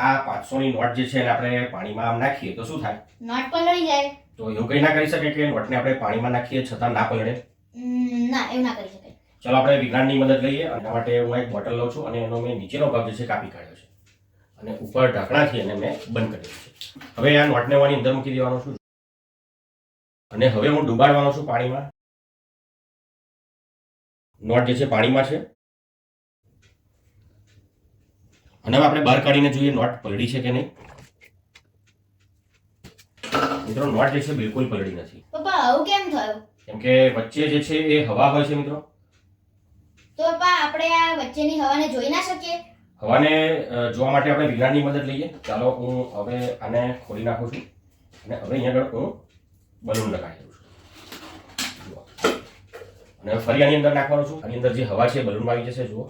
આ 500 ની નોટ જે છે એને આપણે પાણીમાં આમ નાખીએ તો શું થાય? નોટ પલળી જાય. તો એવું કંઈ ના કરી શકે કે નોટને આપણે પાણીમાં નાખીએ છતાં ના પલળે? ના, એવું ના કરી શકાય. ચલો આપણે વિજ્ઞાનની મદદ લઈએ. એના માટે હું એક બોટલ લઉં છું અને એનો મેં નીચેનો ભાગ જે છે કાપી કાઢ્યો છે અને ઉપર ઢાંકણાથી એને મેં બંધ કરી દીધું છે. હવે આ નોટને હું આની અંદર મૂકી દેવાનો છું અને હવે હું ડુબાડવાનો છું પાણીમાં. નોટ જે છે પાણીમાં છે અને હવે આપણે બહાર કાઢીને જોઈએ નોટ પલળી છે કે નહીં. મિત્રો, નોટ જે છે બિલકુલ પલળી નથી. પપ્પા, આવું કેમ થયું? કેમ કે વચ્ચે જે છે એ હવા હોય છે મિત્રો. તો પપ્પા, આપણે આ વચ્ચેની હવાને જોઈ ના શકીએ? હવાને જોવા માટે આપણે વિજ્ઞાનની મદદ લઈએ. ચાલો હું હવે આને ખોલી નાખું છું અને હવે અહીંયા આગળ હું બલૂન લગાવી દઉં છું. જુઓ, અને ફરી આની અંદર નાખવાનું છું. આની અંદર જે હવા છે બલૂનમાં આવી જશે. જુઓ,